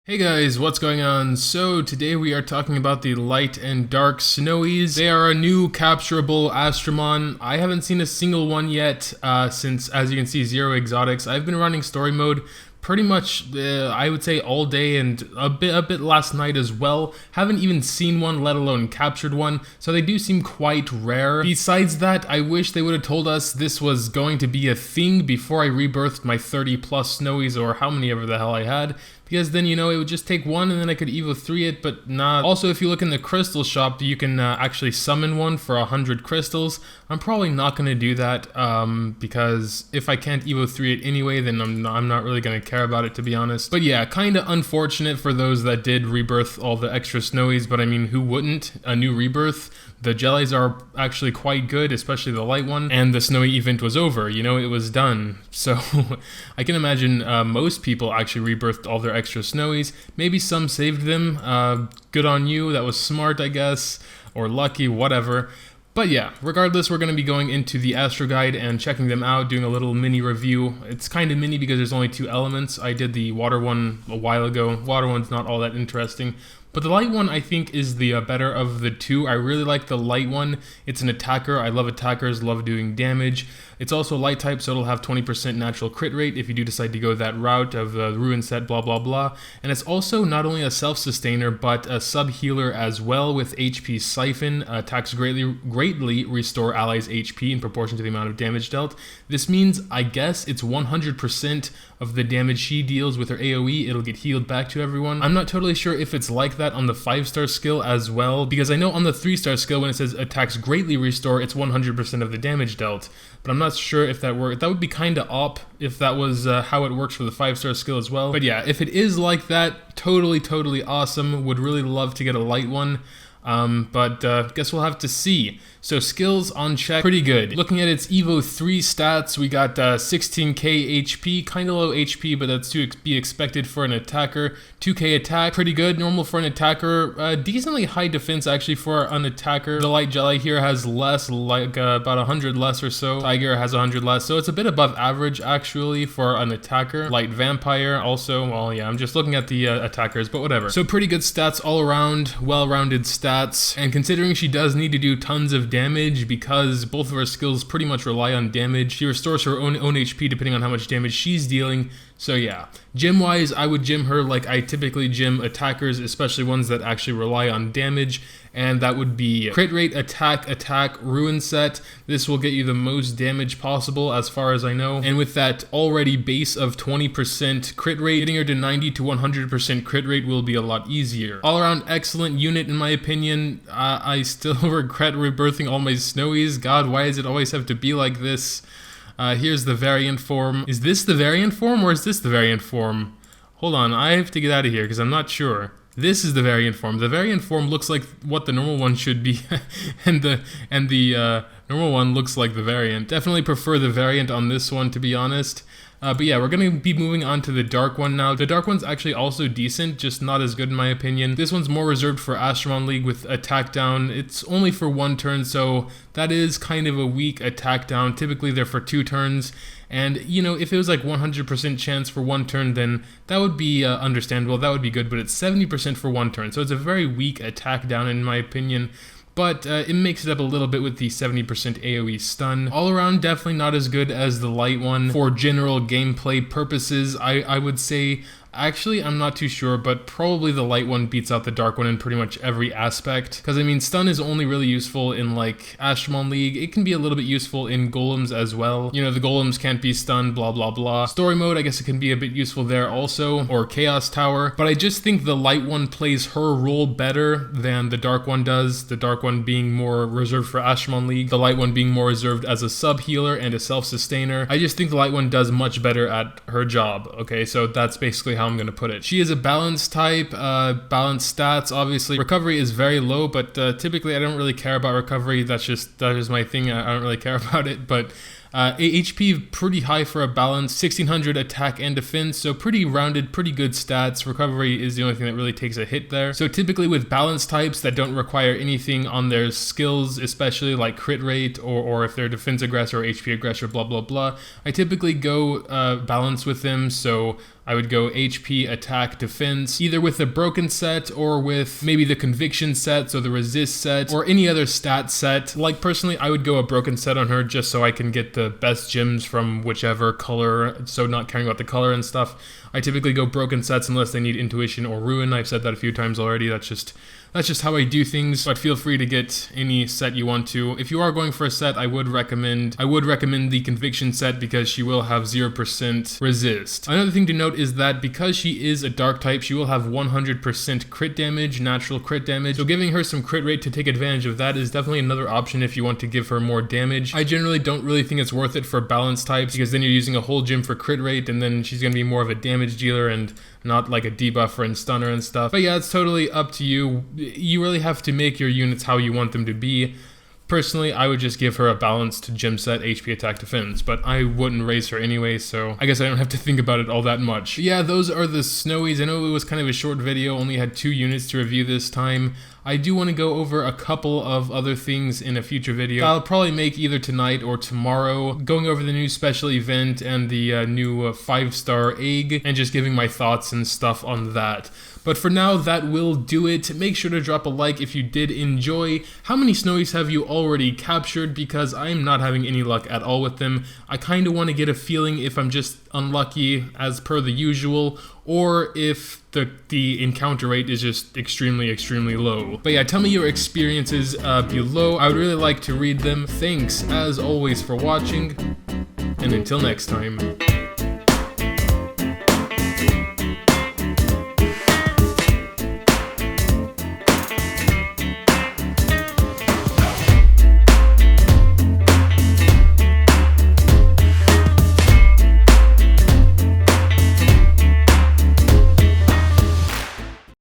Hey guys, what's going on? So today we are talking about the Light and Dark Snowees. They are a new capturable Astromon. I haven't seen a single one yet since, as you can see, zero exotics. I've been running story mode pretty much, I would say, all day and a bit last night as well. Haven't even seen one, let alone captured one, so they do seem quite rare. Besides that, I wish they would have told us this was going to be a thing before I rebirthed my 30 plus Snowies, or how many ever the hell I had. Because then, you know, it would just take one and then I could Evo 3 it, but not. Also, if you look in the crystal shop, you can actually summon one for 100 crystals. I'm probably not going to do that because if I can't Evo 3 it anyway, then I'm not really going to care about it, to be honest. But yeah, kind of unfortunate for those that did rebirth all the extra Snowies, but I mean, who wouldn't? A new rebirth. The jellies are actually quite good, especially the light one, and the Snowee event was over, you know, it was done. So I can imagine most people actually rebirthed all their extra Snowies. Maybe some saved them. Good on you, that was smart, I guess, or lucky, whatever. But yeah, regardless, we're going to be going into the Astro Guide and checking them out, doing a little mini review. It's kind of mini because there's only two elements. I did the water one a while ago. Water one's not all that interesting. But the light one, I think, is the better of the two. I really like the light one. It's an attacker. I love attackers, love doing damage. It's also light type, so it'll have 20% natural crit rate if you do decide to go that route of the ruin set, blah, blah, blah. And it's also not only a self-sustainer, but a sub-healer as well with HP Siphon. Attacks greatly restore allies' HP in proportion to the amount of damage dealt. This means, I guess, it's 100% of the damage she deals with her AoE. It'll get healed back to everyone. I'm not totally sure if it's like that on the 5-star skill as well, because I know on the 3-star skill when it says attacks greatly restore, it's 100% of the damage dealt, but I'm not sure if that worked. That would be kind of op if that was how it works for the 5-star skill as well. But yeah, if it is like that, totally awesome. Would really love to get a light one. But guess we'll have to see. So skills on check, pretty good. Looking at its Evo 3 stats, we got 16k HP, kind of low HP, but that's to be expected for an attacker. 2k attack, pretty good, normal for an attacker. Decently high defense actually for an attacker. The light jelly here has less, like about 100 less or so. Tiger has 100 less, so it's a bit above average actually for an attacker. Light vampire also, well yeah, I'm just looking at the attackers, but whatever. So pretty good stats all around, well-rounded stats. And considering she does need to do tons of damage because both of her skills pretty much rely on damage, she restores her own HP depending on how much damage she's dealing. So yeah, gym-wise, I would gym her like I typically gym attackers, especially ones that actually rely on damage, and that would be crit rate, attack, ruin set. This will get you the most damage possible as far as I know, and with that already base of 20% crit rate, getting her to 90 to 100% crit rate will be a lot easier. All around excellent unit in my opinion. I still regret rebirthing all my Snowies. God, why does it always have to be like this? Here's the variant form. Is this the variant form or is this the variant form? Hold on, I have to get out of here because I'm not sure. This is the variant form. The variant form looks like what the normal one should be, and the normal one looks like the variant. Definitely prefer the variant on this one, to be honest. But yeah, we're going to be moving on to the dark one now. The dark one's actually also decent, just not as good in my opinion. This one's more reserved for Astromon League with attack down. It's only for 1 turn, so that is kind of a weak attack down. Typically they're for 2 turns. And, you know, if it was like 100% chance for 1 turn, then that would be understandable. That would be good, but it's 70% for 1 turn. So it's a very weak attack down in my opinion. But it makes it up a little bit with the 70% AoE stun. All around, definitely not as good as the light one. For general gameplay purposes, I would say, actually, I'm not too sure, but probably the light one beats out the dark one in pretty much every aspect. Because, I mean, stun is only really useful in, like, Astromon League. It can be a little bit useful in golems as well. You know, the golems can't be stunned, blah, blah, blah. Story mode, I guess it can be a bit useful there also, or Chaos Tower. But I just think the light one plays her role better than the dark one does. The dark one being more reserved for Astromon League. The light one being more reserved as a sub-healer and a self-sustainer. I just think the light one does much better at her job, okay? So that's basically how I'm going to put it. She is a balanced type, balanced stats, obviously. Recovery is very low, but typically I don't really care about recovery. That is my thing. I don't really care about it, but HP pretty high for a balance, 1600 attack and defense, so pretty rounded, pretty good stats. Recovery is the only thing that really takes a hit there. So typically with balance types that don't require anything on their skills, especially like crit rate or if they're defense aggressor or HP aggressor, blah blah blah, I typically go balance with them. So I would go HP, attack, defense, either with the broken set or with maybe the conviction set, so the resist set, or any other stat set. Like personally, I would go a broken set on her just so I can get the best gems from whichever color, so not caring about the color and stuff. I typically go broken sets unless they need intuition or ruin. I've said that a few times already. That's just how I do things, but feel free to get any set you want to. If you are going for a set, I would recommend the conviction set because she will have 0% resist. Another thing to note is that because she is a dark type, she will have 100% crit damage, natural crit damage. So giving her some crit rate to take advantage of that is definitely another option if you want to give her more damage. I generally don't really think it's worth it for balance types because then you're using a whole gym for crit rate and then she's going to be more of a damage dealer and not like a debuffer and stunner and stuff. But yeah, it's totally up to you. You really have to make your units how you want them to be. Personally, I would just give her a balanced gem set, HP, attack, defense, but I wouldn't raise her anyway, so I guess I don't have to think about it all that much. But yeah, those are the Snowies. I know it was kind of a short video, only had 2 units to review this time. I do want to go over a couple of other things in a future video. I'll probably make either tonight or tomorrow, going over the new special event and the new 5-star egg, and just giving my thoughts and stuff on that. But for now, that will do it. Make sure to drop a like if you did enjoy. How many Snowies have you already captured? Because I'm not having any luck at all with them. I kind of want to get a feeling if I'm just unlucky as per the usual, or if the encounter rate is just extremely low. But yeah, tell me your experiences below. I would really like to read them. Thanks as always for watching, and until next time.